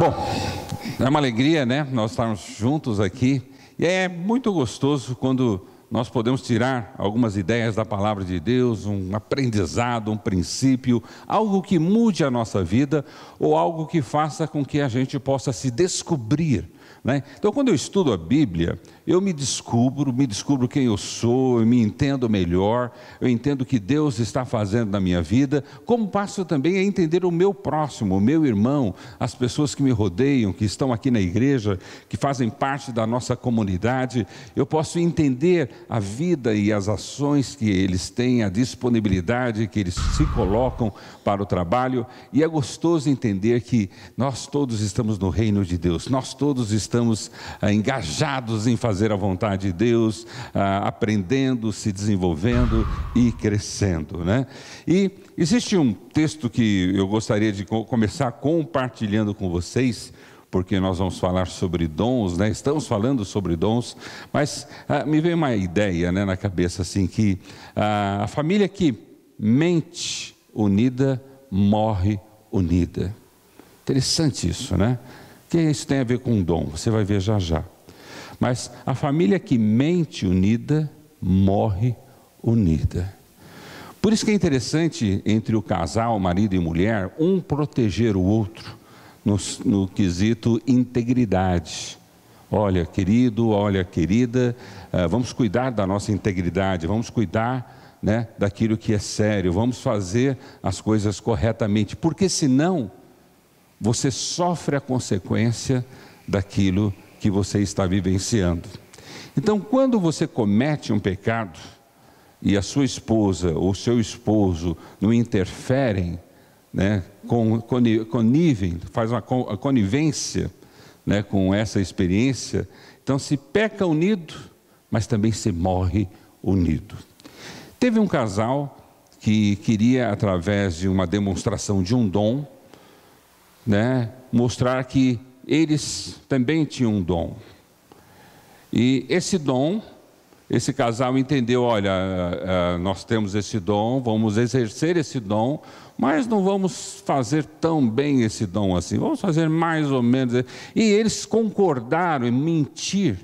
Bom, é uma alegria, né? Nós estarmos juntos aqui. E é muito gostoso quando nós podemos tirar algumas ideias da palavra de Deus, um aprendizado, um princípio, algo que mude a nossa vida ou algo que faça com que a gente possa se descobrir, né? Então, quando eu estudo a Bíblia, eu me descubro quem eu sou, eu me entendo melhor, eu entendo o que Deus está fazendo na minha vida, como passo também a entender o meu próximo, o meu irmão, as pessoas que me rodeiam, que estão aqui na igreja, que fazem parte da nossa comunidade. Eu posso entender a vida e as ações que eles têm, a disponibilidade que eles se colocam para o trabalho, e é gostoso entender que nós todos estamos no reino de Deus, nós todos estamos engajados em fazer a vontade de Deus, aprendendo, se desenvolvendo e crescendo, né? E existe um texto que eu gostaria de começar compartilhando com vocês, porque nós vamos falar sobre dons, né? Estamos falando sobre dons, mas me veio uma ideia, né, na cabeça, assim, que a família que mente unida, morre unida. Interessante isso, né? O que isso tem a ver com dom? Você vai ver já já. Mas a família que mente unida, morre unida. Por isso que é interessante entre o casal, marido e mulher, um proteger o outro no quesito integridade. Olha, querido, olha, querida, vamos cuidar da nossa integridade, vamos cuidar, né, daquilo que é sério, vamos fazer as coisas corretamente, porque senão você sofre a consequência daquilo que você está vivenciando. Então, quando você comete um pecado e a sua esposa ou seu esposo não interferem, né, conivem, faz uma conivência, né, com essa experiência, então se peca unido, mas também se morre unido. Teve um casal que queria, através de uma demonstração de um dom, né, mostrar que eles também tinham um dom. E esse dom, esse casal entendeu, olha, nós temos esse dom, vamos exercer esse dom, mas não vamos fazer tão bem esse dom assim, vamos fazer mais ou menos. E eles concordaram em mentir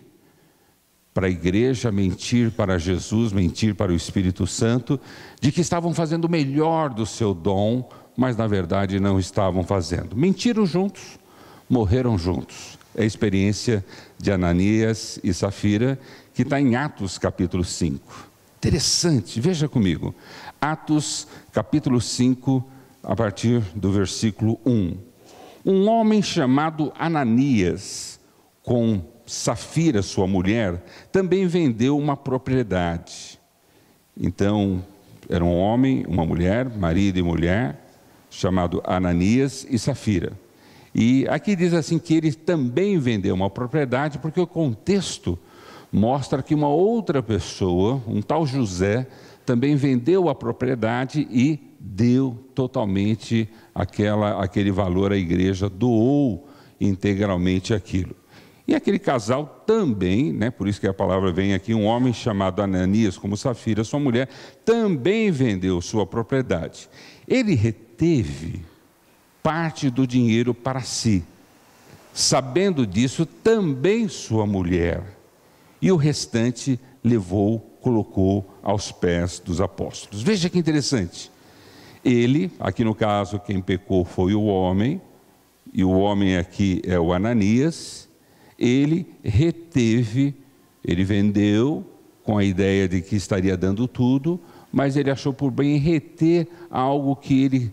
para a igreja, mentir para Jesus, mentir para o Espírito Santo, de que estavam fazendo o melhor do seu dom, mas na verdade não estavam fazendo. Mentiram juntos, morreram juntos. É a experiência de Ananias e Safira, que está em Atos capítulo 5. Interessante, veja comigo. Atos capítulo 5, a partir do versículo 1. Um homem chamado Ananias, com Safira, sua mulher, também vendeu uma propriedade. Então, era um homem, uma mulher, marido e mulher, chamado Ananias e Safira. E aqui diz assim que ele também vendeu uma propriedade, porque o contexto mostra que uma outra pessoa, um tal José, também vendeu a propriedade e deu totalmente aquele valor à igreja, doou integralmente aquilo. E aquele casal também, né, por isso que a palavra vem aqui, um homem chamado Ananias, como Safira, sua mulher, também vendeu sua propriedade. Ele reteve parte do dinheiro para si. Sabendo disso, também sua mulher. E o restante levou, colocou aos pés dos apóstolos. Veja que interessante. Ele, aqui no caso, quem pecou foi o homem, e o homem aqui é o Ananias. Ele reteve, ele vendeu com a ideia de que estaria dando tudo, mas ele achou por bem reter algo que ele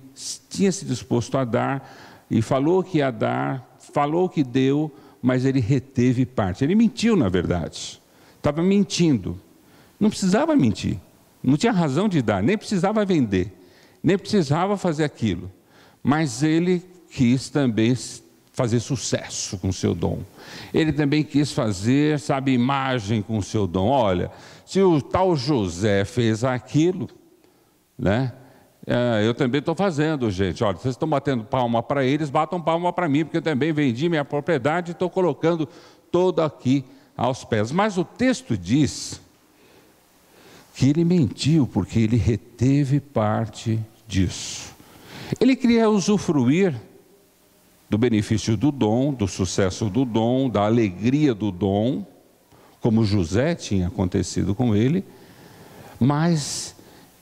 tinha se disposto a dar, e falou que ia dar, falou que deu, mas ele reteve parte. Ele mentiu, na verdade, estava mentindo, não precisava mentir, não tinha razão de dar, nem precisava vender, nem precisava fazer aquilo, mas ele quis também fazer sucesso com o seu dom. Ele também quis fazer, imagem com o seu dom. Olha, se o tal José fez aquilo, né? Eu também estou fazendo, gente. Olha, vocês estão batendo palma para eles, batam palma para mim, porque eu também vendi minha propriedade e estou colocando todo aqui aos pés. Mas o texto diz que ele mentiu, porque ele reteve parte disso. Ele queria usufruir do benefício do dom, do sucesso do dom, da alegria do dom, como José tinha acontecido com ele, mas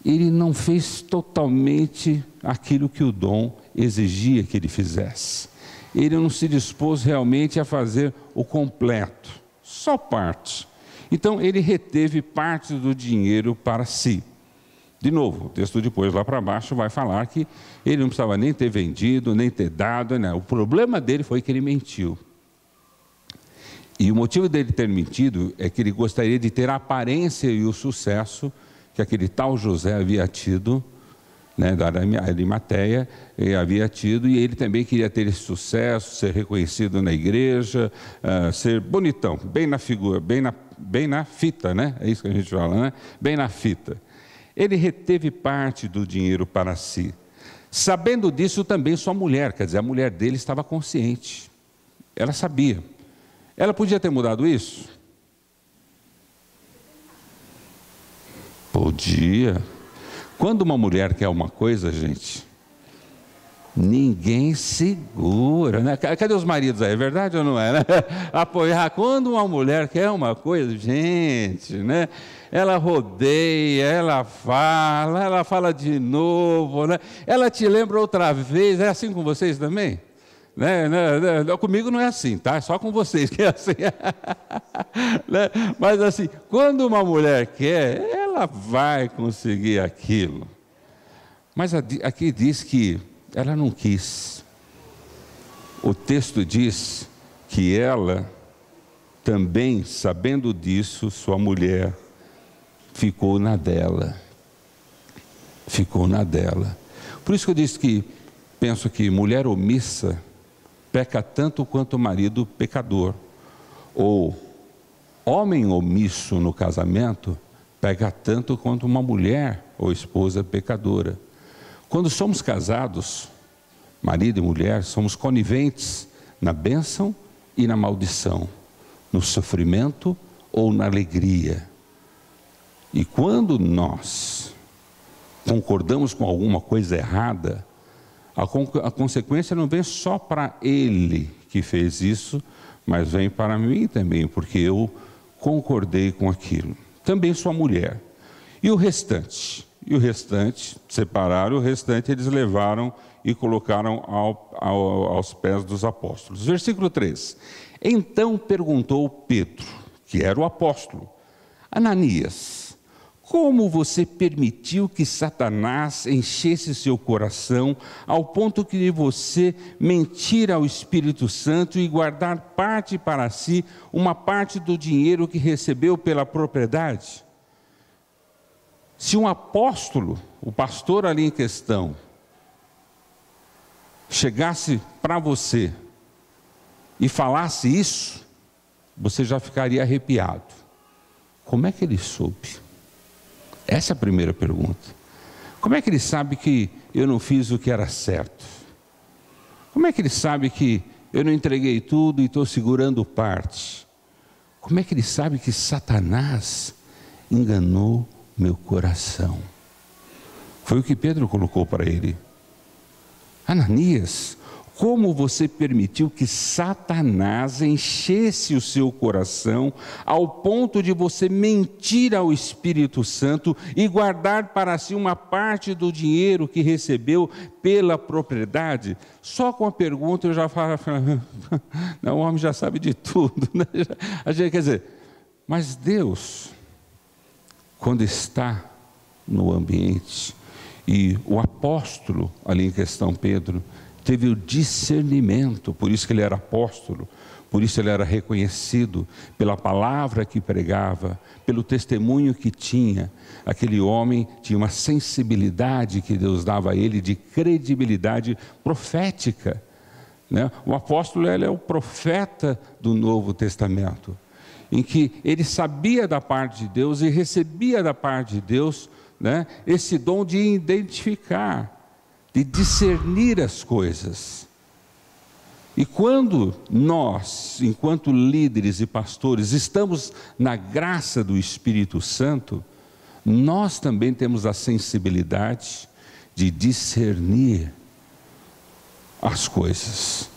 ele não fez totalmente aquilo que o dom exigia que ele fizesse. Ele não se dispôs realmente a fazer o completo, só parte. Então ele reteve parte do dinheiro para si. De novo, o texto depois lá para baixo vai falar que ele não precisava nem ter vendido, nem ter dado, né? O problema dele foi que ele mentiu. E o motivo dele ter mentido é que ele gostaria de ter a aparência e o sucesso que aquele tal José havia tido, né, da Arimateia, havia tido, e ele também queria ter esse sucesso, ser reconhecido na igreja, ser bonitão, bem na figura, bem na fita, né? É isso que a gente fala, né? Bem na fita. Ele reteve parte do dinheiro para si. Sabendo disso também sua mulher, quer dizer, a mulher dele estava consciente. Ela sabia. Ela podia ter mudado isso? Podia. Quando uma mulher quer uma coisa, gente, ninguém segura, né? Cadê os maridos aí? É verdade ou não é, né? Apoiar. Quando uma mulher quer uma coisa, gente, né? Ela rodeia, ela fala de novo, né? Ela te lembra outra vez. É assim com vocês também? Né? Comigo não é assim, tá? É só com vocês que é assim. Né? Mas assim, quando uma mulher quer, ela vai conseguir aquilo. Mas aqui diz que ela não quis. O texto diz que ela também, sabendo disso, sua mulher ficou na dela. Ficou na dela. Por isso que eu disse que penso que mulher omissa peca tanto quanto o marido pecador. Ou homem omisso no casamento peca tanto quanto uma mulher ou esposa pecadora. Quando somos casados, marido e mulher, somos coniventes na bênção e na maldição, no sofrimento ou na alegria. E quando nós concordamos com alguma coisa errada, a consequência não vem só para ele que fez isso, mas vem para mim também, porque eu concordei com aquilo. Também sua mulher. E o restante? Separaram o restante, eles levaram e colocaram aos pés dos apóstolos. Versículo 3. Então perguntou Pedro, que era o apóstolo: Ananias, como você permitiu que Satanás enchesse seu coração ao ponto de você mentir ao Espírito Santo e guardar parte para si, uma parte do dinheiro que recebeu pela propriedade? Se um apóstolo, o pastor ali em questão, chegasse para você e falasse isso, você já ficaria arrepiado. Como é que ele soube? Essa é a primeira pergunta. Como é que ele sabe que eu não fiz o que era certo? Como é que ele sabe que eu não entreguei tudo e estou segurando parte? Como é que ele sabe que Satanás enganou meu coração? Foi o que Pedro colocou para ele. Ananias, como você permitiu que Satanás enchesse o seu coração ao ponto de você mentir ao Espírito Santo e guardar para si uma parte do dinheiro que recebeu pela propriedade? Só com a pergunta eu já falo, não, o homem já sabe de tudo, né? A gente quer dizer, mas Deus, quando está no ambiente, e o apóstolo ali em questão, Pedro, teve o discernimento, por isso que ele era apóstolo, por isso ele era reconhecido pela palavra que pregava, pelo testemunho que tinha. Aquele homem tinha uma sensibilidade que Deus dava a ele de credibilidade profética, né? O apóstolo, ele é o profeta do Novo Testamento, em que ele sabia da parte de Deus e recebia da parte de Deus, né, esse dom de identificar, de discernir as coisas. E quando nós, enquanto líderes e pastores, estamos na graça do Espírito Santo, nós também temos a sensibilidade de discernir as coisas,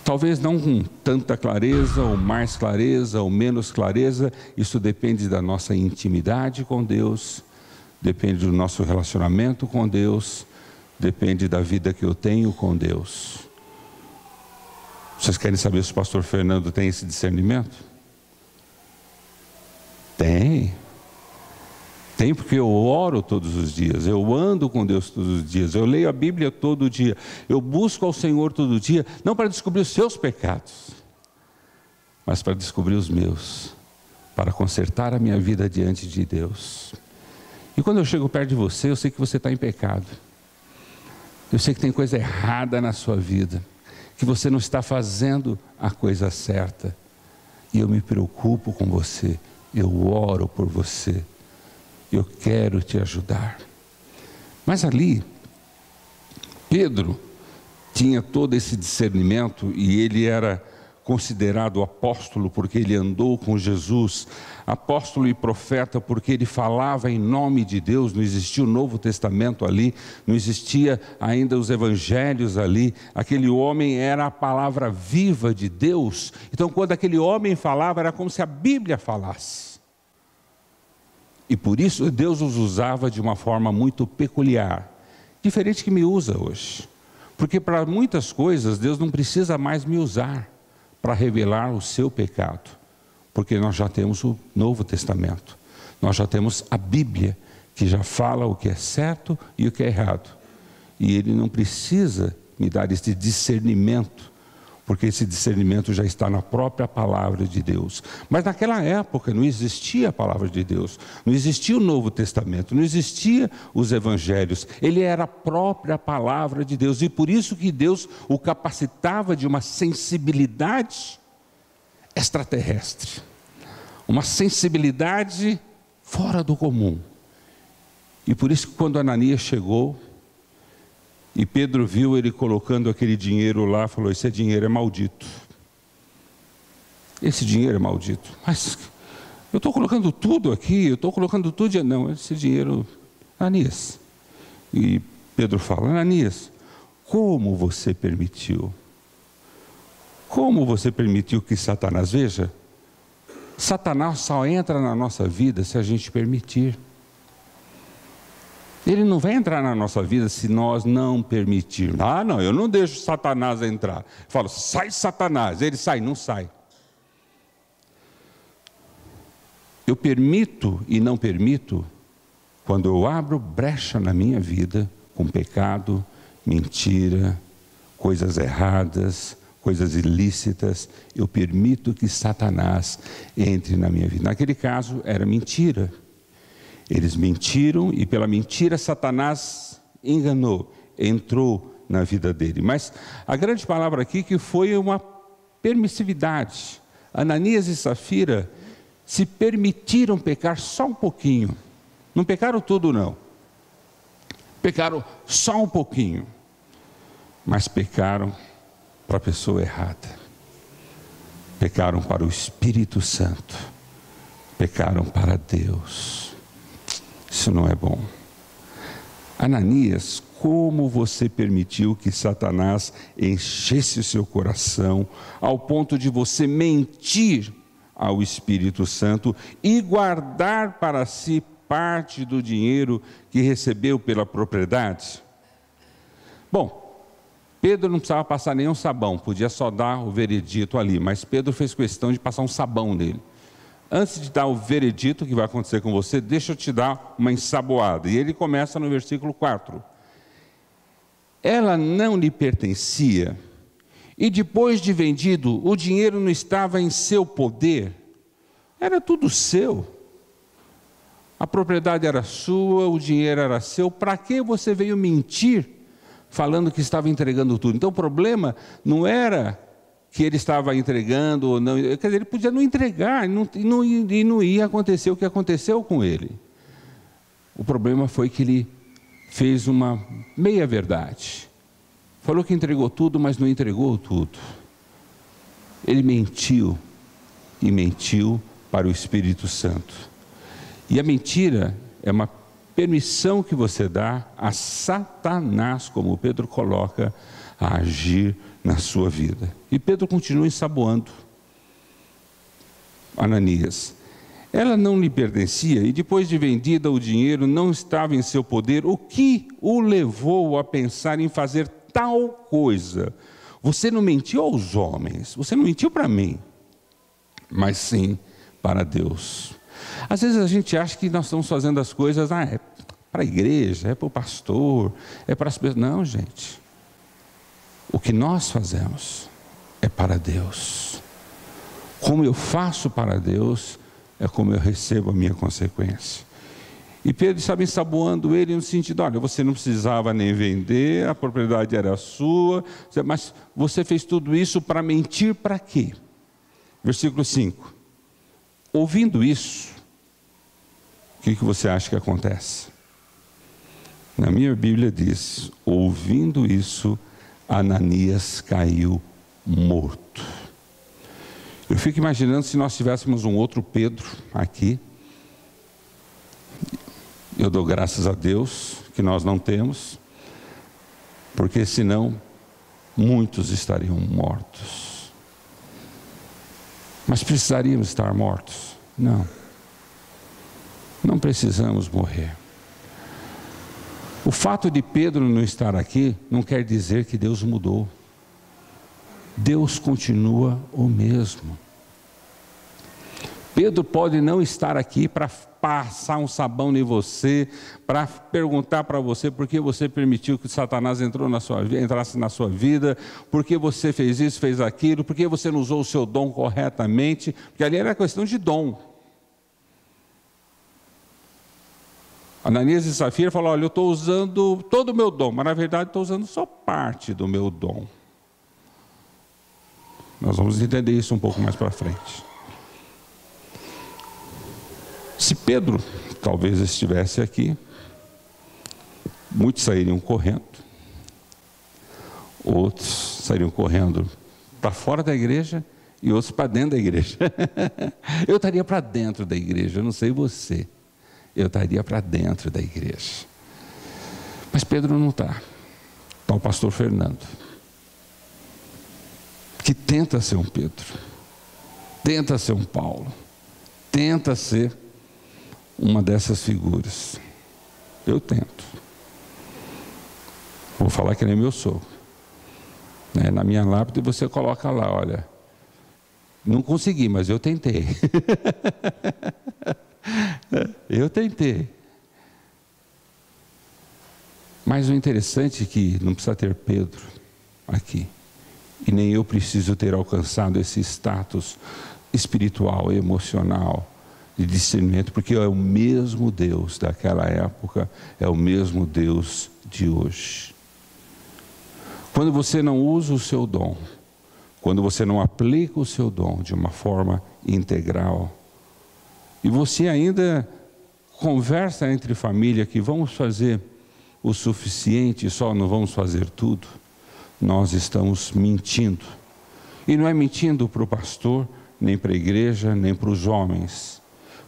Talvez não com tanta clareza, ou mais clareza, ou menos clareza. Isso depende da nossa intimidade com Deus, depende do nosso relacionamento com Deus, depende da vida que eu tenho com Deus. Vocês querem saber se o pastor Fernando tem esse discernimento? Tem. Tem, porque eu oro todos os dias, eu ando com Deus todos os dias, eu leio a Bíblia todo dia, eu busco ao Senhor todo dia, não para descobrir os seus pecados, mas para descobrir os meus, para consertar a minha vida diante de Deus. E quando eu chego perto de você, eu sei que você está em pecado, eu sei que tem coisa errada na sua vida, que você não está fazendo a coisa certa, e eu me preocupo com você, eu oro por você, eu quero te ajudar. Mas ali, Pedro tinha todo esse discernimento e ele era considerado apóstolo porque ele andou com Jesus, apóstolo e profeta porque ele falava em nome de Deus. Não existia o Novo Testamento ali, não existia ainda os evangelhos ali. Aquele homem era a palavra viva de Deus. Então, quando aquele homem falava, era como se a Bíblia falasse. E por isso Deus os usava de uma forma muito peculiar, diferente que me usa hoje. Porque para muitas coisas Deus não precisa mais me usar para revelar o seu pecado. Porque nós já temos o Novo Testamento, nós já temos a Bíblia, que já fala o que é certo e o que é errado. E Ele não precisa me dar esse discernimento, porque esse discernimento já está na própria palavra de Deus. Mas naquela época não existia a palavra de Deus, não existia o Novo Testamento, não existia os evangelhos. Ele era a própria palavra de Deus, e por isso que Deus o capacitava de uma sensibilidade extraterrestre, uma sensibilidade fora do comum. E por isso que quando Ananias chegou, e Pedro viu ele colocando aquele dinheiro lá, falou: esse dinheiro é maldito. Esse dinheiro é maldito. Mas eu estou colocando tudo aqui, eu estou colocando tudo. Não, esse dinheiro, Ananias. E Pedro fala: Ananias, como você permitiu? Como você permitiu que Satanás, veja, Satanás só entra na nossa vida se a gente permitir. Ele não vai entrar na nossa vida se nós não permitirmos. Ah, não, eu não deixo Satanás entrar. Eu falo: sai Satanás. Ele sai, não sai. Eu permito e não permito quando eu abro brecha na minha vida com pecado, mentira, coisas erradas, coisas ilícitas. Eu permito que Satanás entre na minha vida. Naquele caso era mentira. Eles mentiram e pela mentira Satanás enganou, entrou na vida dele. Mas a grande palavra aqui que foi uma permissividade. Ananias e Safira se permitiram pecar só um pouquinho. Não pecaram tudo não. Pecaram só um pouquinho. Mas pecaram para a pessoa errada. Pecaram para o Espírito Santo. Pecaram para Deus. Isso não é bom. Ananias, como você permitiu que Satanás enchesse o seu coração ao ponto de você mentir ao Espírito Santo e guardar para si parte do dinheiro que recebeu pela propriedade? Bom, Pedro não precisava passar nenhum sabão, podia só dar o veredito ali, mas Pedro fez questão de passar um sabão nele. Antes de dar o veredito que vai acontecer com você, deixa eu te dar uma ensaboada. E ele começa no versículo 4. Ela não lhe pertencia, e depois de vendido, o dinheiro não estava em seu poder. Era tudo seu. A propriedade era sua, o dinheiro era seu. Para que você veio mentir, falando que estava entregando tudo? Então o problema não era que ele estava entregando ou não, quer dizer, ele podia não entregar e não ia acontecer o que aconteceu com ele. O problema foi que ele fez uma meia-verdade. Falou que entregou tudo, mas não entregou tudo. Ele mentiu, e mentiu para o Espírito Santo. E a mentira é uma permissão que você dá a Satanás, como Pedro coloca, a agir na sua vida. E Pedro continua ensaboando Ananias. Ela não lhe pertencia e depois de vendida o dinheiro não estava em seu poder. O que o levou a pensar em fazer tal coisa? Você não mentiu aos homens, você não mentiu para mim, mas sim para Deus. Às vezes a gente acha que nós estamos fazendo as coisas, é para a igreja, é para o pastor, é para as pessoas. Não, gente. O que nós fazemos é para Deus. Como eu faço para Deus, é como eu recebo a minha consequência. E Pedro estava ensaboando ele no sentido, olha, você não precisava nem vender, a propriedade era sua, mas você fez tudo isso para mentir para quê? Versículo 5. Ouvindo isso, o que você acha que acontece? Na minha Bíblia diz, ouvindo isso, Ananias caiu morto. Eu fico imaginando se nós tivéssemos um outro Pedro aqui. Eu dou graças a Deus que nós não temos, porque senão muitos estariam mortos. Mas precisaríamos estar mortos? Não. Não precisamos morrer. O fato de Pedro não estar aqui não quer dizer que Deus mudou. Deus continua o mesmo. Pedro pode não estar aqui para passar um sabão em você, para perguntar para você por que você permitiu que Satanás entrasse na sua vida, por que você fez isso, fez aquilo, por que você não usou o seu dom corretamente, porque ali era questão de dom. Ananias e Safira falaram, olha, eu estou usando todo o meu dom, mas na verdade estou usando só parte do meu dom. Nós vamos entender isso um pouco mais para frente. Se Pedro talvez estivesse aqui, muitos sairiam correndo, outros sairiam correndo para fora da igreja e outros para dentro da igreja. Eu estaria para dentro da igreja, eu não sei você, eu estaria para dentro da igreja. Mas Pedro não está. Está o pastor Fernando, que tenta ser um Pedro, tenta ser um Paulo, tenta ser uma dessas figuras. Eu tento. Vou falar que nem meu sogro. Na minha lápide você coloca lá, olha, não consegui, mas eu tentei. Eu tentei. Mas o interessante é que não precisa ter Pedro aqui. E nem eu preciso ter alcançado esse status espiritual, emocional, de discernimento, porque é o mesmo Deus daquela época, é o mesmo Deus de hoje. Quando você não usa o seu dom, quando você não aplica o seu dom de uma forma integral, e você ainda conversa entre família que vamos fazer o suficiente, só não vamos fazer tudo, nós estamos mentindo. E não é mentindo para o pastor, nem para a igreja, nem para os homens,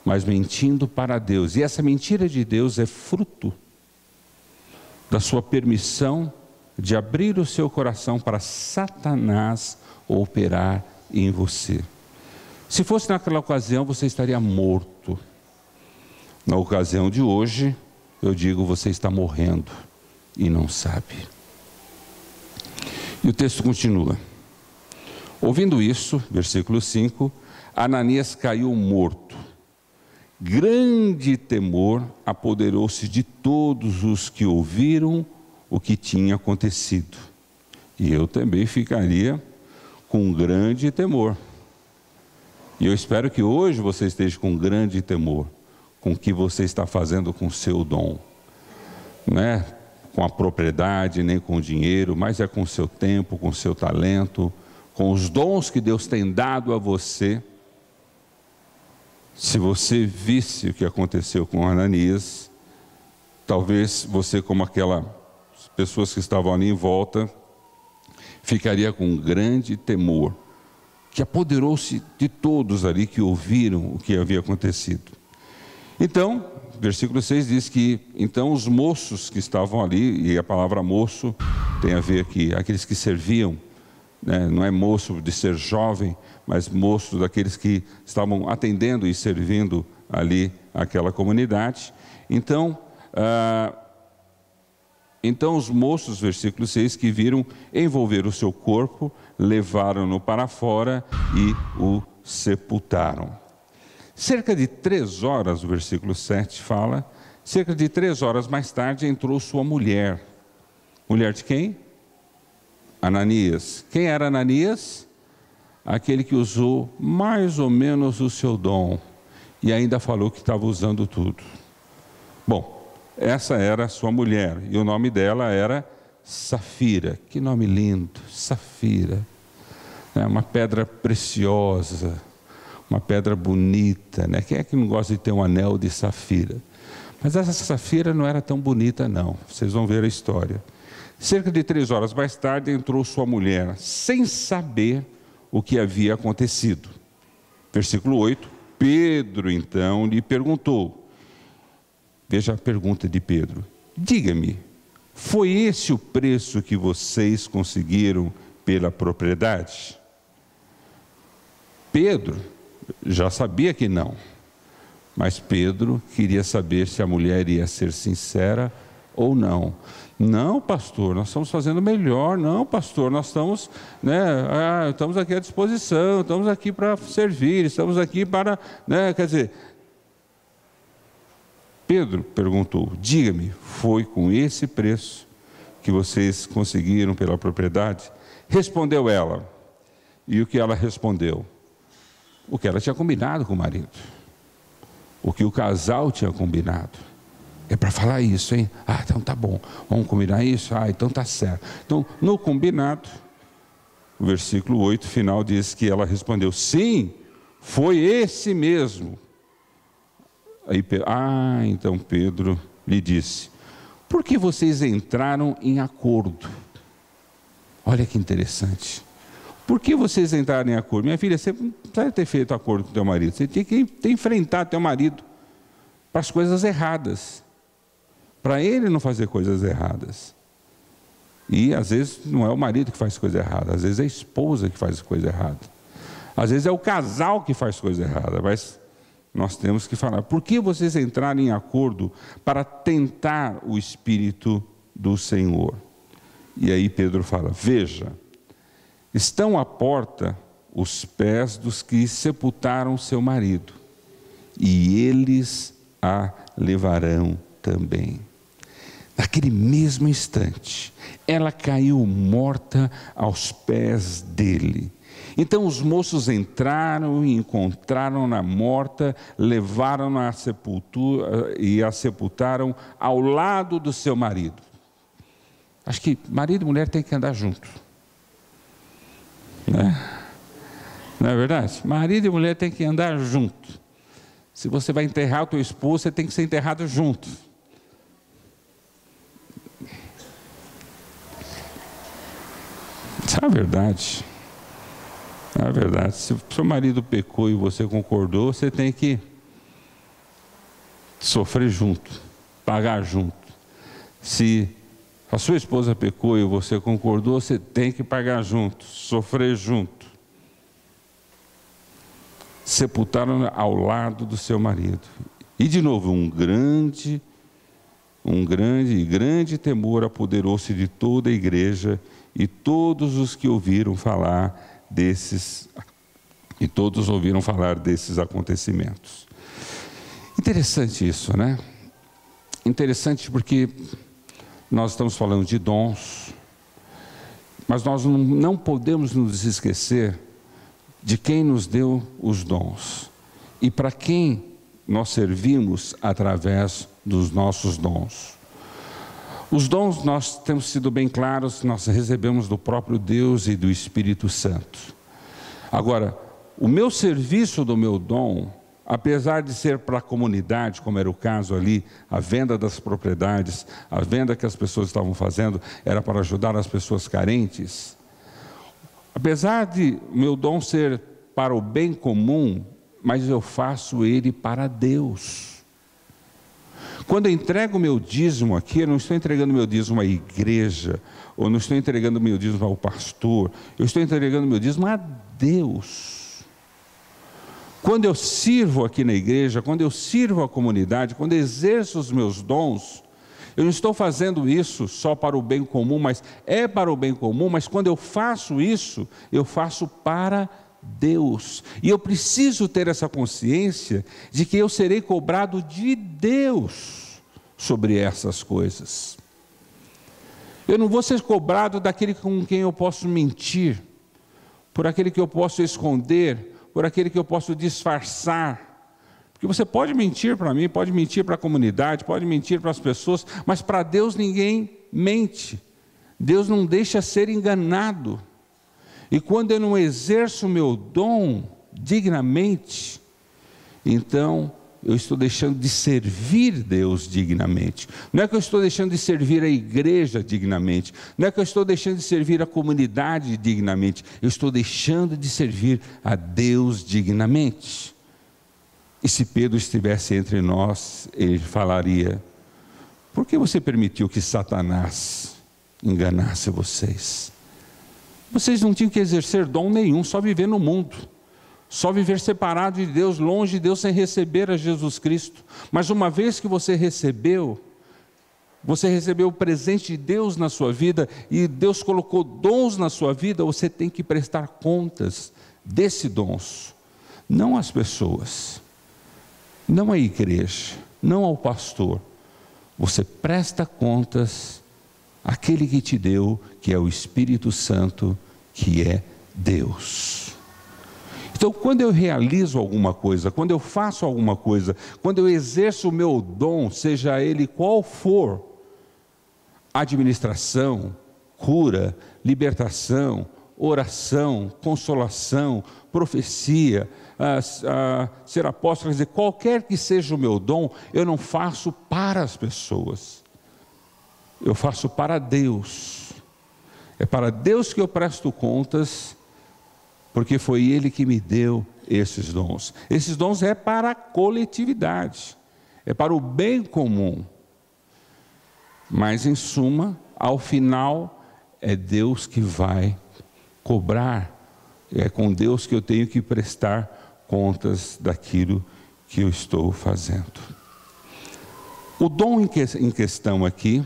mas mentindo para Deus. E essa mentira de Deus é fruto da sua permissão de abrir o seu coração para Satanás operar em você. Se fosse naquela ocasião, você estaria morto. Na ocasião de hoje, eu digo, você está morrendo e não sabe. E o texto continua. Ouvindo isso, versículo 5, Ananias caiu morto. Grande temor apoderou-se de todos os que ouviram o que tinha acontecido. E eu também ficaria com grande temor. E eu espero que hoje você esteja com grande temor com o que você está fazendo com o seu dom. Não é com a propriedade, nem com o dinheiro, mas é com o seu tempo, com o seu talento, com os dons que Deus tem dado a você. Se você visse o que aconteceu com Ananias, talvez você, como aquelas pessoas que estavam ali em volta, ficaria com um grande temor, que apoderou-se de todos ali que ouviram o que havia acontecido. Então, versículo 6 diz que, então os moços que estavam ali, e a palavra moço tem a ver aqui, aqueles que serviam, né? Não é moço de ser jovem, mas moço daqueles que estavam atendendo e servindo ali aquela comunidade. Então, então os moços, versículo 6, que viram, envolveram o seu corpo, levaram-no para fora e o sepultaram. Cerca de 3 horas, o versículo 7 fala, cerca de 3 horas mais tarde entrou sua mulher. Mulher de quem? Ananias. Quem era Ananias? Aquele que usou mais ou menos o seu dom e ainda falou que estava usando tudo. Bom, essa era a sua mulher e o nome dela era Safira. Que nome lindo, Safira. É uma pedra preciosa, uma pedra bonita, né? Quem é que não gosta de ter um anel de safira? Mas essa Safira não era tão bonita não, vocês vão ver a história. Cerca de 3 horas mais tarde entrou sua mulher, sem saber o que havia acontecido. Versículo 8, Pedro então lhe perguntou, veja a pergunta de Pedro, diga-me, foi esse o preço que vocês conseguiram pela propriedade? Pedro já sabia que não, mas Pedro queria saber se a mulher ia ser sincera ou não. Não, pastor, nós estamos fazendo melhor. Não, pastor, nós estamos, estamos aqui à disposição, estamos aqui para servir, estamos aqui para, quer dizer, Pedro perguntou, diga-me, foi com esse preço que vocês conseguiram pela propriedade? Respondeu ela. E o que ela respondeu? O que ela tinha combinado com o marido. O que o casal tinha combinado. É para falar isso, hein? Ah, então tá bom. Vamos combinar isso? Ah, então tá certo. Então, no combinado, o versículo 8 final diz que ela respondeu, sim, foi esse mesmo. Aí, então Pedro lhe disse, por que vocês entraram em acordo? Olha que interessante. Por que vocês entraram em acordo? Minha filha, você não precisa ter feito acordo com teu marido. Você tinha que enfrentar teu marido para as coisas erradas. Para ele não fazer coisas erradas. E às vezes não é o marido que faz coisa errada, às vezes é a esposa que faz coisa errada. Às vezes é o casal que faz coisa errada, mas nós temos que falar, por que vocês entraram em acordo para tentar o Espírito do Senhor? E aí Pedro fala, veja, estão à porta os pés dos que sepultaram seu marido, e eles a levarão também. Naquele mesmo instante, ela caiu morta aos pés dele. Então os moços entraram e encontraram-na morta, levaram-na à sepultura e a sepultaram ao lado do seu marido. Acho que marido e mulher têm que andar juntos. Né? Não é verdade? Marido e mulher têm que andar juntos. Se você vai enterrar o teu esposo, você tem que ser enterrado junto. Isso é a verdade. É a verdade. Se o seu marido pecou e você concordou, você tem que sofrer junto, pagar junto. Se a sua esposa pecou e você concordou, você tem que pagar junto, sofrer junto. Sepultaram ao lado do seu marido. E de novo, um grande temor apoderou-se de toda a igreja e todos os que ouviram falar desses acontecimentos. Interessante isso, né? Interessante porque nós estamos falando de dons, mas nós não podemos nos esquecer de quem nos deu os dons e para quem nós servimos através dos nossos dons. Os dons, nós temos sido bem claros, nós recebemos do próprio Deus e do Espírito Santo. Agora, o meu serviço do meu dom, apesar de ser para a comunidade, como era o caso ali, a venda das propriedades, a venda que as pessoas estavam fazendo, era para ajudar as pessoas carentes. Apesar de meu dom ser para o bem comum, mas eu faço ele para Deus. Quando eu entrego o meu dízimo aqui, eu não estou entregando o meu dízimo à igreja, ou não estou entregando o meu dízimo ao pastor, eu estou entregando o meu dízimo a Deus. Quando eu sirvo aqui na igreja, quando eu sirvo a comunidade, quando eu exerço os meus dons, eu não estou fazendo isso só para o bem comum, mas é para o bem comum, mas quando eu faço isso, eu faço para Deus. E eu preciso ter essa consciência de que eu serei cobrado de Deus sobre essas coisas. Eu não vou ser cobrado daquele com quem eu posso mentir, por aquele que eu posso esconder, por aquele que eu posso disfarçar. Porque você pode mentir para mim, pode mentir para a comunidade, pode mentir para as pessoas, mas para Deus ninguém mente. Deus não deixa ser enganado. E quando eu não exerço o meu dom dignamente, então eu estou deixando de servir Deus dignamente. Não é que eu estou deixando de servir a igreja dignamente, não é que eu estou deixando de servir a comunidade dignamente, eu estou deixando de servir a Deus dignamente. E se Pedro estivesse entre nós, ele falaria: por que você permitiu que Satanás enganasse vocês? Vocês não tinham que exercer dom nenhum, só viver no mundo, só viver separado de Deus, longe de Deus, sem receber a Jesus Cristo. Mas uma vez que você recebeu o presente de Deus na sua vida, e Deus colocou dons na sua vida, você tem que prestar contas desses dons, não às pessoas, não à igreja, não ao pastor. Você presta contas àquele que te deu, que é o Espírito Santo, que é Deus. Então, quando eu realizo alguma coisa, quando eu faço alguma coisa, quando eu exerço o meu dom, seja ele qual for, administração, cura, libertação, oração, consolação, profecia, ser apóstolo, quer dizer, qualquer que seja o meu dom, eu não faço para as pessoas, eu faço para Deus. É para Deus que eu presto contas, porque foi Ele que me deu esses dons. Esses dons é para a coletividade, é para o bem comum. Mas em suma, ao final, é Deus que vai cobrar, é com Deus que eu tenho que prestar contas daquilo que eu estou fazendo. O dom em questão aqui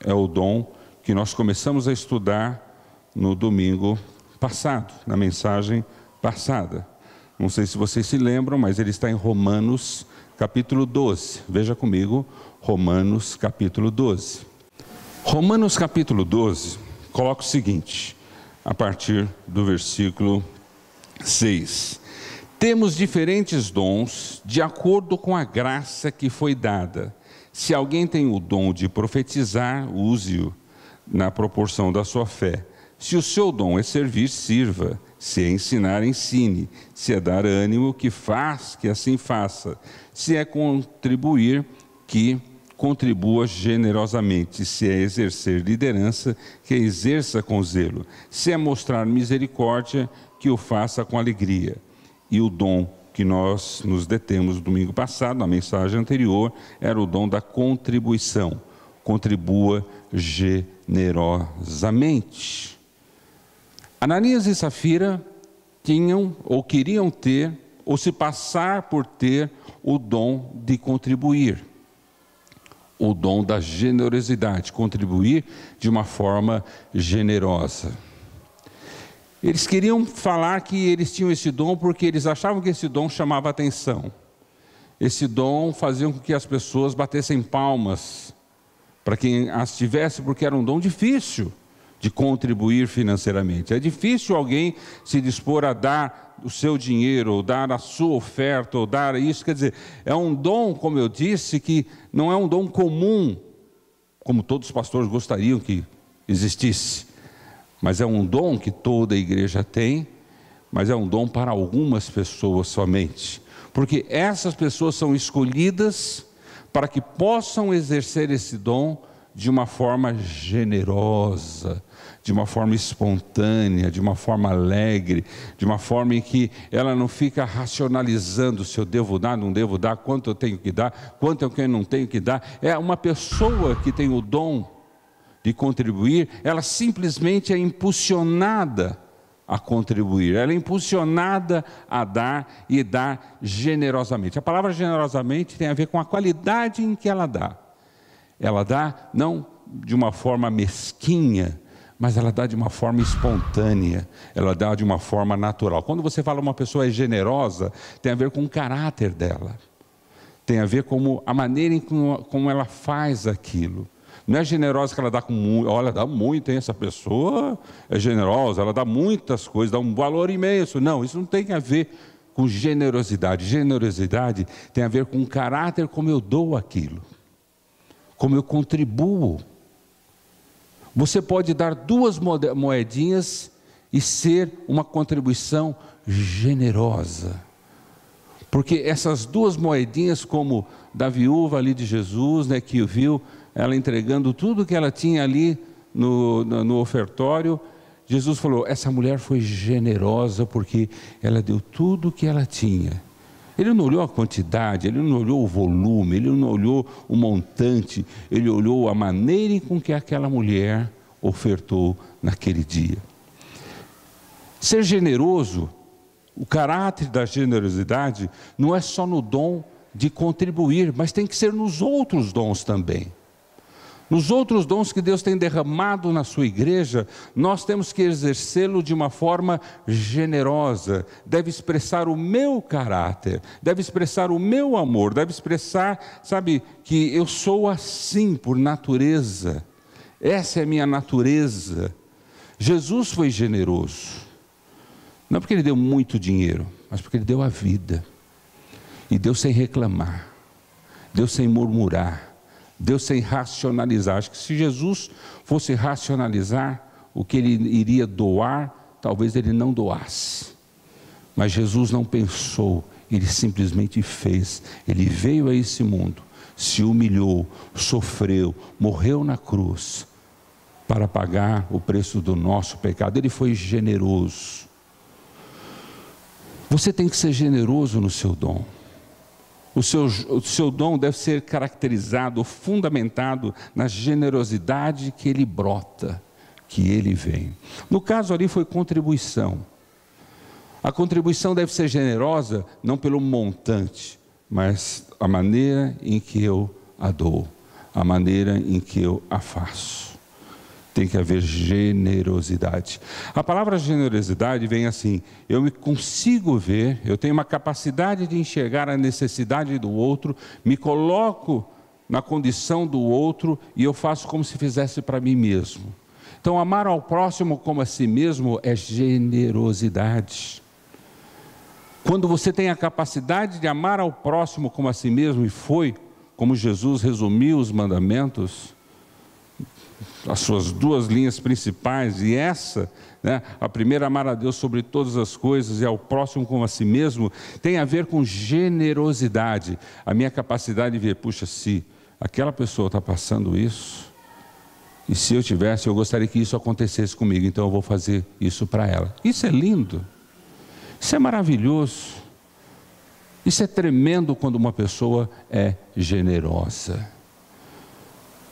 é o dom que nós começamos a estudar no domingo passado, na mensagem passada. Não sei se vocês se lembram, mas ele está em Romanos capítulo 12. Veja comigo, Romanos capítulo 12. Romanos capítulo 12 coloca o seguinte, a partir do versículo 6. Temos diferentes dons de acordo com a graça que foi dada. Se alguém tem o dom de profetizar, use-o na proporção da sua fé. Se o seu dom é servir, sirva. Se é ensinar, ensine. Se é dar ânimo, que assim faça. Se é contribuir, que contribua generosamente. Se é exercer liderança, que exerça com zelo. Se é mostrar misericórdia, que o faça com alegria. E o dom que nós nos detemos no domingo passado, na mensagem anterior, era o dom da contribuição. Contribua generosamente. Ananias e Safira tinham, ou queriam ter, ou se passar por ter o dom de contribuir. O dom da generosidade, contribuir de uma forma generosa. Eles queriam falar que eles tinham esse dom porque eles achavam que esse dom chamava atenção. Esse dom fazia com que as pessoas batessem palmas para quem as tivesse, porque era um dom difícil de contribuir financeiramente. É difícil alguém se dispor a dar o seu dinheiro, ou dar a sua oferta, ou dar isso. Quer dizer, é um dom, como eu disse, que não é um dom comum, como todos os pastores gostariam que existisse. Mas é um dom que toda a igreja tem, mas é um dom para algumas pessoas somente. Porque essas pessoas são escolhidas para que possam exercer esse dom de uma forma generosa, de uma forma espontânea, de uma forma alegre, de uma forma em que ela não fica racionalizando se eu devo dar, não devo dar, quanto eu tenho que dar, quanto eu não tenho que dar. É uma pessoa que tem o dom de contribuir, ela simplesmente é impulsionada a contribuir, ela é impulsionada a dar e dar generosamente. A palavra generosamente tem a ver com a qualidade em que ela dá. Ela dá não de uma forma mesquinha, mas ela dá de uma forma espontânea, ela dá de uma forma natural. Quando você fala uma pessoa é generosa, tem a ver com o caráter dela, tem a ver com a maneira como ela faz aquilo. Não é generosa que ela dá com muito, olha, dá muito, hein? Essa pessoa é generosa, ela dá muitas coisas, dá um valor imenso. Não, isso não tem a ver com generosidade. Generosidade tem a ver com o caráter, como eu dou aquilo, como eu contribuo. Você pode dar 2 moedinhas e ser uma contribuição generosa. Porque essas 2 moedinhas, como da viúva ali de Jesus, né, que viu ela entregando tudo que ela tinha ali no ofertório, Jesus falou, essa mulher foi generosa porque ela deu tudo o que ela tinha. Ele não olhou a quantidade, ele não olhou o volume, ele não olhou o montante, ele olhou a maneira com que aquela mulher ofertou naquele dia. Ser generoso, o caráter da generosidade, não é só no dom de contribuir, mas tem que ser nos outros dons também. Nos outros dons que Deus tem derramado na sua igreja, nós temos que exercê-lo de uma forma generosa. Deve expressar o meu caráter, deve expressar o meu amor, deve expressar, sabe, que eu sou assim por natureza. Essa é a minha natureza. Jesus foi generoso. Não porque ele deu muito dinheiro, mas porque ele deu a vida. E deu sem reclamar, deu sem murmurar. Deus sem racionalizar. Acho que se Jesus fosse racionalizar o que ele iria doar, talvez ele não doasse. Mas Jesus não pensou, ele simplesmente fez. Ele veio a esse mundo, se humilhou, sofreu, morreu na cruz para pagar o preço do nosso pecado. Ele foi generoso. Você tem que ser generoso no seu dom. O seu dom deve ser caracterizado, fundamentado na generosidade que ele brota, que ele vem. No caso ali foi contribuição. A contribuição deve ser generosa, não pelo montante, mas a maneira em que eu a dou, a maneira em que eu a faço. Tem que haver generosidade. A palavra generosidade vem assim, eu me consigo ver, eu tenho uma capacidade de enxergar a necessidade do outro, me coloco na condição do outro e eu faço como se fizesse para mim mesmo. Então, amar ao próximo como a si mesmo é generosidade. Quando você tem a capacidade de amar ao próximo como a si mesmo, e foi como Jesus resumiu os mandamentos, as suas 2 linhas principais, e essa, né, a primeira, amar a Deus sobre todas as coisas e ao próximo como a si mesmo, tem a ver com generosidade, a minha capacidade de ver, puxa, se aquela pessoa está passando isso, e se eu tivesse, eu gostaria que isso acontecesse comigo, então eu vou fazer isso para ela. Isso é lindo, isso é maravilhoso, isso é tremendo quando uma pessoa é generosa.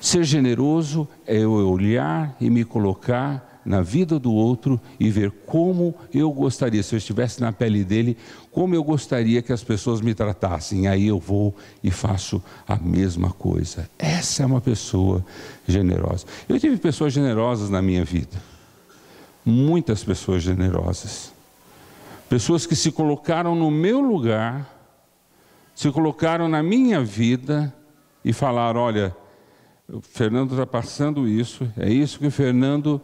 Ser generoso é eu olhar e me colocar na vida do outro e ver como eu gostaria, se eu estivesse na pele dele, como eu gostaria que as pessoas me tratassem. Aí eu vou e faço a mesma coisa. Essa é uma pessoa generosa. Eu tive pessoas generosas na minha vida. Muitas pessoas generosas. Pessoas que se colocaram no meu lugar, se colocaram na minha vida e falaram, olha, o Fernando está passando isso, é isso que o Fernando,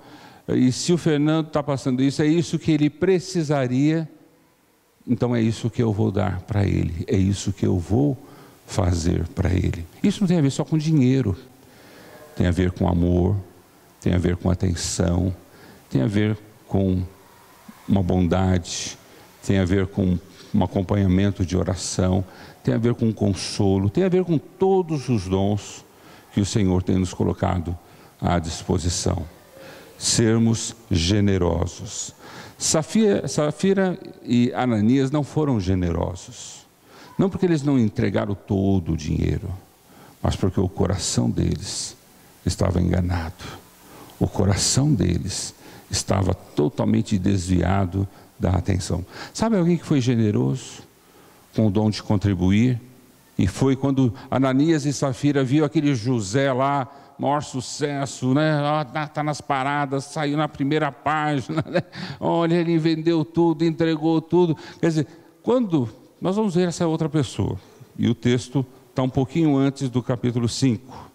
e se o Fernando está passando isso, é isso que ele precisaria, então é isso que eu vou dar para ele, é isso que eu vou fazer para ele. Isso não tem a ver só com dinheiro, tem a ver com amor, tem a ver com atenção, tem a ver com uma bondade, tem a ver com um acompanhamento de oração, tem a ver com consolo, tem a ver com todos os dons que o Senhor tem nos colocado à disposição. Sermos generosos. Safira e Ananias não foram generosos. Não porque eles não entregaram todo o dinheiro, mas porque o coração deles estava enganado. O coração deles estava totalmente desviado da atenção. Sabe alguém que foi generoso com o dom de contribuir? E foi quando Ananias e Safira viu aquele José lá, maior sucesso, né? Está nas paradas, saiu na primeira página, né? Olha, ele vendeu tudo, entregou tudo. Quer dizer, quando nós vamos ver essa outra pessoa, e o texto está um pouquinho antes do capítulo 5.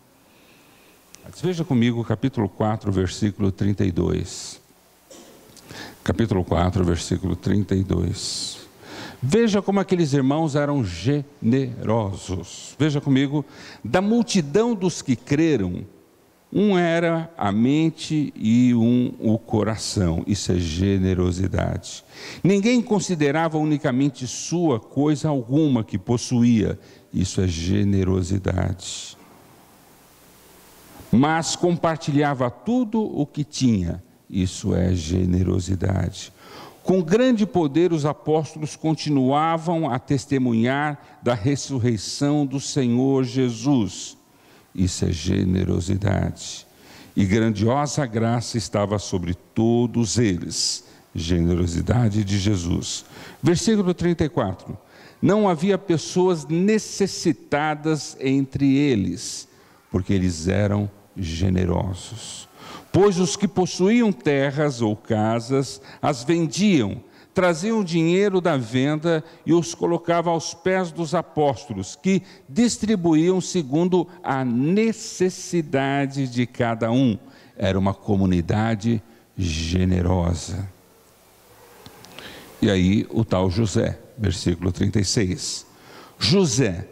Veja comigo o capítulo 4, versículo 32. Capítulo 4, versículo 32. Veja como aqueles irmãos eram generosos. Veja comigo, da multidão dos que creram, um era a mente e um o coração. Isso é generosidade. Ninguém considerava unicamente sua coisa alguma que possuía. Isso é generosidade. Mas compartilhava tudo o que tinha. Isso é generosidade. Com grande poder, os apóstolos continuavam a testemunhar da ressurreição do Senhor Jesus. Isso é generosidade. E grandiosa graça estava sobre todos eles. Generosidade de Jesus. Versículo 34. Não havia pessoas necessitadas entre eles, porque eles eram generosos. Pois os que possuíam terras ou casas, as vendiam, traziam o dinheiro da venda e os colocavam aos pés dos apóstolos, que distribuíam segundo a necessidade de cada um. Era uma comunidade generosa. E aí o tal José, versículo 36. José,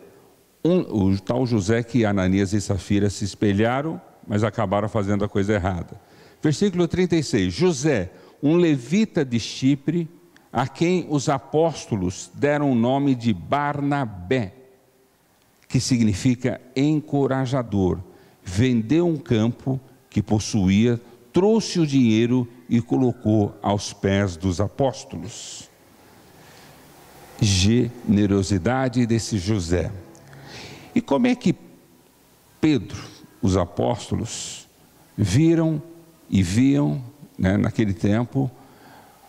o tal José que Ananias e Safira se espelharam, mas acabaram fazendo a coisa errada. Versículo 36, José, um levita de Chipre, a quem os apóstolos deram o nome de Barnabé, que significa encorajador, vendeu um campo que possuía, trouxe o dinheiro e colocou aos pés dos apóstolos. Generosidade desse José. E como é que Pedro, os apóstolos, viram e viam, né, naquele tempo,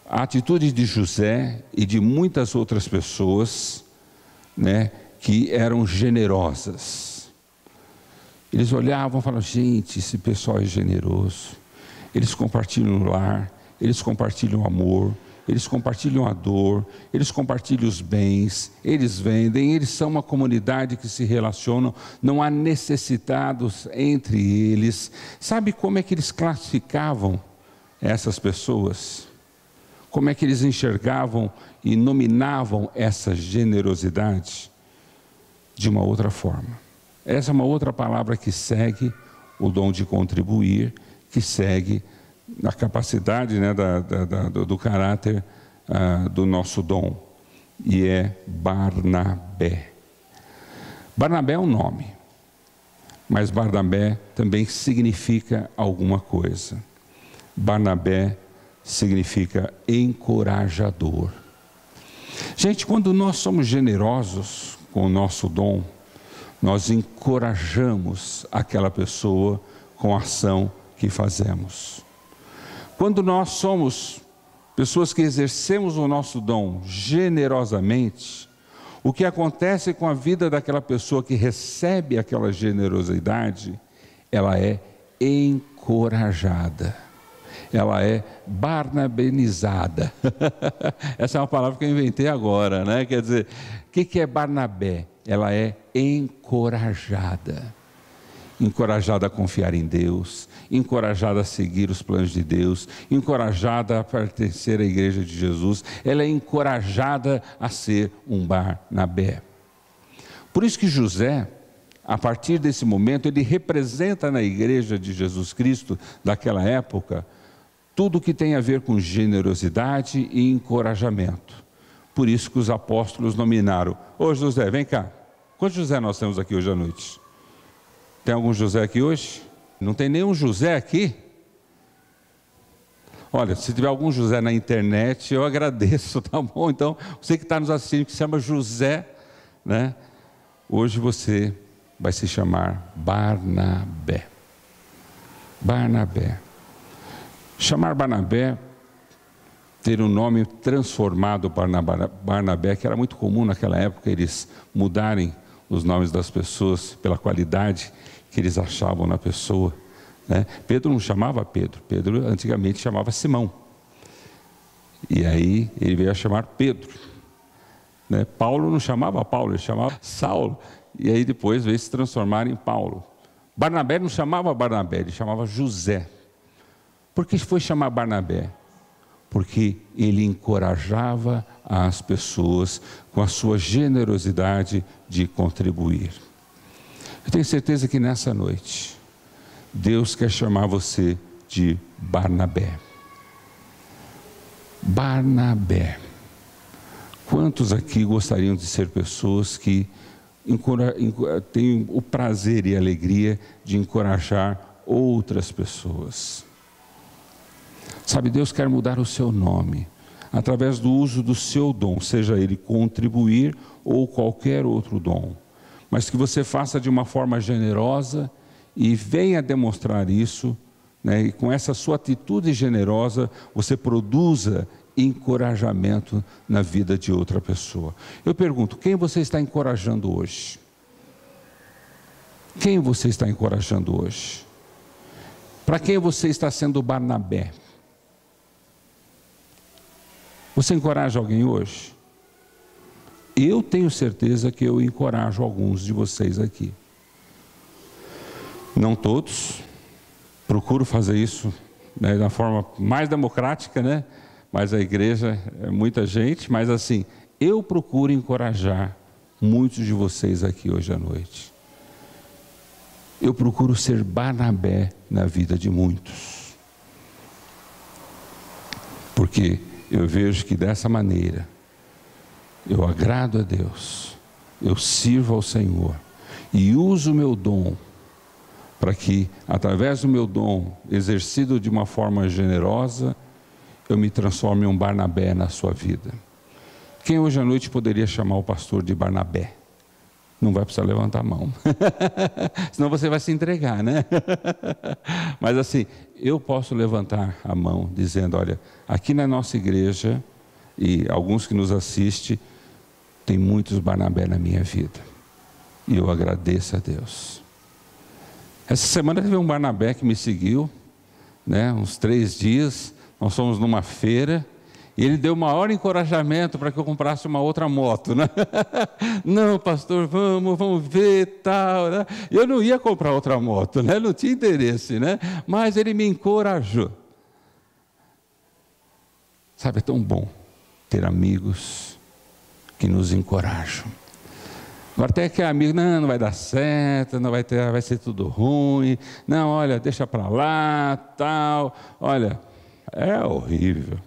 a atitude de José e de muitas outras pessoas, né, que eram generosas. Eles olhavam e falavam, gente, esse pessoal é generoso. Eles compartilham o lar, eles compartilham o amor, eles compartilham a dor, eles compartilham os bens, eles vendem, eles são uma comunidade que se relacionam, não há necessitados entre eles. Sabe como é que eles classificavam essas pessoas? Como é que eles enxergavam e nominavam essa generosidade? De uma outra forma. Essa é uma outra palavra que segue o dom de contribuir, que segue a capacidade, né, do caráter do nosso dom, e é Barnabé. Barnabé é um nome, mas Barnabé também significa alguma coisa. Barnabé significa encorajador. Gente, quando nós somos generosos com o nosso dom, nós encorajamos aquela pessoa com a ação que fazemos. Quando nós somos pessoas que exercemos o nosso dom generosamente, o que acontece com a vida daquela pessoa que recebe aquela generosidade, ela é encorajada, ela é barnabenizada. Essa é uma palavra que eu inventei agora, né? Quer dizer, o que é Barnabé? Ela é encorajada. Encorajada a confiar em Deus, encorajada a seguir os planos de Deus, encorajada a pertencer à igreja de Jesus, ela é encorajada a ser um Barnabé. Por isso que José, a partir desse momento, ele representa na igreja de Jesus Cristo daquela época, tudo que tem a ver com generosidade e encorajamento. Por isso que os apóstolos nominaram, ô José, vem cá, quantos José nós temos aqui hoje à noite? Tem algum José aqui hoje? Não tem nenhum José aqui? Olha, se tiver algum José na internet, eu agradeço, tá bom? Então, você que está nos assistindo, que se chama José, né? Hoje você vai se chamar Barnabé. Barnabé. Chamar Barnabé, ter um nome transformado Barnabé, que era muito comum naquela época, eles mudarem os nomes das pessoas pela qualidade que eles achavam na pessoa, né? Pedro não chamava Pedro, Pedro antigamente chamava Simão. E aí ele veio a chamar Pedro, né? Paulo não chamava Paulo, ele chamava Saulo. E aí depois veio se transformar em Paulo. Barnabé não chamava Barnabé, ele chamava José. Por que foi chamar Barnabé? Porque ele encorajava as pessoas com a sua generosidade de contribuir. Eu tenho certeza que nessa noite, Deus quer chamar você de Barnabé. Barnabé. Quantos aqui gostariam de ser pessoas que têm o prazer e a alegria de encorajar outras pessoas? Sabe, Deus quer mudar o seu nome através do uso do seu dom, seja ele contribuir ou qualquer outro dom, mas que você faça de uma forma generosa e venha demonstrar isso, né? E com essa sua atitude generosa, você produza encorajamento na vida de outra pessoa. Eu pergunto, quem você está encorajando hoje? Quem você está encorajando hoje? Para quem você está sendo Barnabé? Você encoraja alguém hoje? Eu tenho certeza que eu encorajo alguns de vocês aqui. Não todos, procuro fazer isso, né, da forma mais democrática, né? Mas a igreja é muita gente, mas assim, eu procuro encorajar muitos de vocês aqui hoje à noite. Eu procuro ser Barnabé na vida de muitos. Porque eu vejo que dessa maneira, eu agrado a Deus, eu sirvo ao Senhor e uso o meu dom para que, através do meu dom, exercido de uma forma generosa, eu me transforme em um Barnabé na sua vida. Quem hoje à noite poderia chamar o pastor de Barnabé? Não vai precisar levantar a mão, senão você vai se entregar, né? Mas assim, eu posso levantar a mão dizendo, olha, aqui na nossa igreja, e alguns que nos assistem, tem muitos Barnabé na minha vida, e eu agradeço a Deus. Essa semana teve um Barnabé que me seguiu, né, uns 3 dias, nós fomos numa feira, e ele deu maior encorajamento para que eu comprasse uma outra moto, né? Não, pastor, vamos ver, tal, né? Eu não ia comprar outra moto, né? Não tinha interesse, né? Mas ele me encorajou. Sabe, é tão bom ter amigos que nos encorajam. Agora tem aquele amigo, não vai dar certo, não vai ser tudo ruim, não, olha, deixa para lá, tal, olha, é horrível.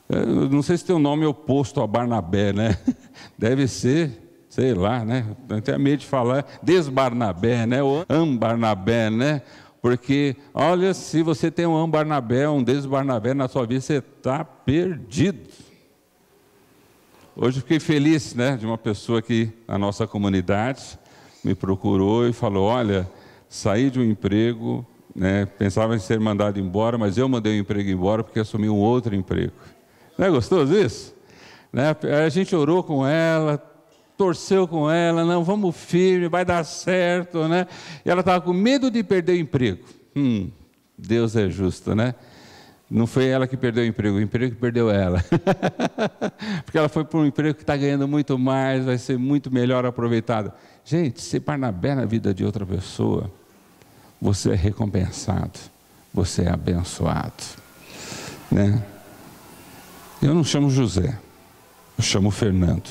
Eu não sei se tem um nome oposto a Barnabé, né? Deve ser, sei lá, né? Eu tenho medo de falar desbarnabé, né? Ou ambarnabé, né? Porque, olha, se você tem um ambarnabé, um desbarnabé na sua vida, você está perdido. Hoje eu fiquei feliz, né? De uma pessoa aqui na nossa comunidade, me procurou e falou, olha, saí de um emprego, né? Pensava em ser mandado embora, mas eu mandei o emprego embora porque assumi um outro emprego. Não é gostoso isso? Né? A gente orou com ela, torceu com ela, não, vamos firme, vai dar certo, né? E ela estava com medo de perder o emprego. Deus é justo, né? Não foi ela que perdeu o emprego que perdeu ela. Porque ela foi para um emprego que está ganhando muito mais, vai ser muito melhor aproveitado. Gente, ser Barnabé na vida de outra pessoa, você é recompensado, você é abençoado, né? Eu não chamo José, eu chamo Fernando,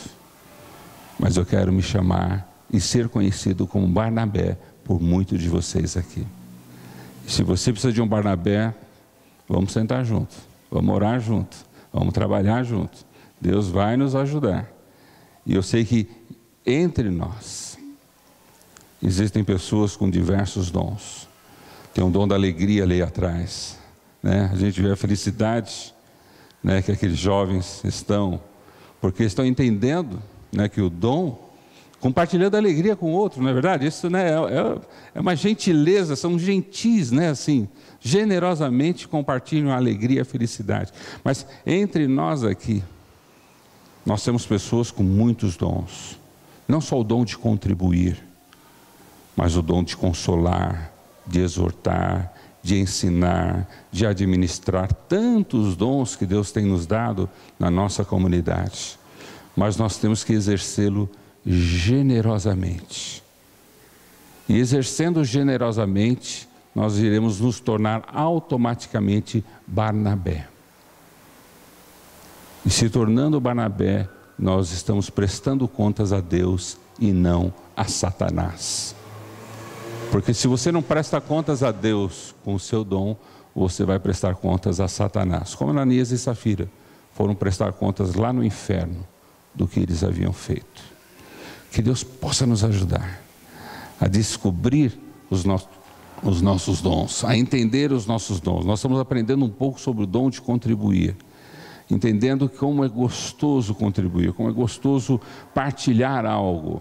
mas eu quero me chamar e ser conhecido como Barnabé por muitos de vocês aqui. E se você precisa de um Barnabé, vamos sentar junto, vamos orar junto, vamos trabalhar junto. Deus vai nos ajudar. E eu sei que entre nós, Existem pessoas com diversos dons. Tem um dom da alegria ali atrás, né? A gente vê a felicidade, né, que aqueles jovens estão, porque estão entendendo, né, que o dom, compartilhando a alegria com o outro, não é verdade? Isso, né, é uma gentileza, são gentis, né, assim, generosamente compartilham a alegria e a felicidade. Mas entre nós aqui, nós temos pessoas com muitos dons, não só o dom de contribuir, mas o dom de consolar, de exortar, de ensinar, de administrar, tantos dons que Deus tem nos dado na nossa comunidade. Mas nós temos que exercê-lo generosamente. E exercendo generosamente, nós iremos nos tornar automaticamente Barnabé. E se tornando Barnabé, nós estamos prestando contas a Deus e não a Satanás. Porque se você não presta contas a Deus com o seu dom, você vai prestar contas a Satanás. Como Ananias e Safira foram prestar contas lá no inferno do que eles haviam feito. Que Deus possa nos ajudar a descobrir os nossos dons, a entender os nossos dons. Nós estamos aprendendo um pouco sobre o dom de contribuir, entendendo como é gostoso contribuir, como é gostoso partilhar algo,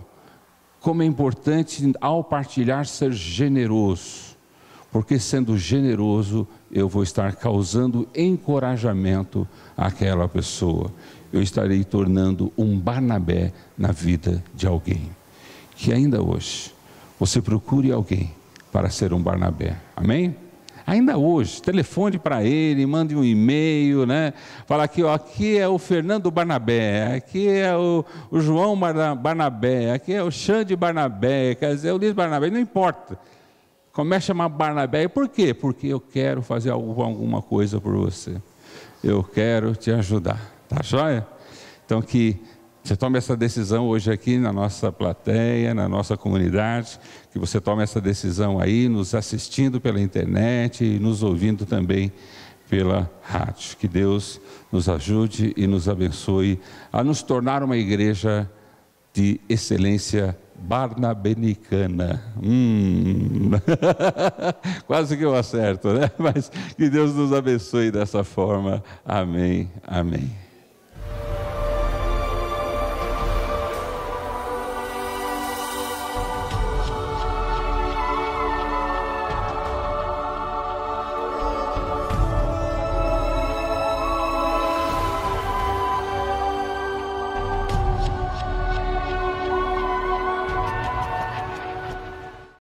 como é importante ao partilhar ser generoso, porque sendo generoso eu vou estar causando encorajamento àquela pessoa, eu estarei tornando um Barnabé na vida de alguém. Que ainda hoje você procure alguém para ser um Barnabé, amém? Ainda hoje, telefone para ele, mande um e-mail, né? Fala aqui, ó, aqui é o Fernando Barnabé, aqui é o João Barnabé, aqui é o Xande Barnabé, quer dizer, o Luiz Barnabé, não importa. Comece a chamar Barnabé, por quê? Porque eu quero fazer alguma coisa por você. Eu quero te ajudar, tá joia? Então que você tome essa decisão hoje aqui na nossa plateia, na nossa comunidade, que você tome essa decisão aí, nos assistindo pela internet e nos ouvindo também pela rádio. Que Deus nos ajude e nos abençoe a nos tornar uma igreja de excelência barnabenicana. Quase que eu acerto, né? Mas que Deus nos abençoe dessa forma. Amém, amém.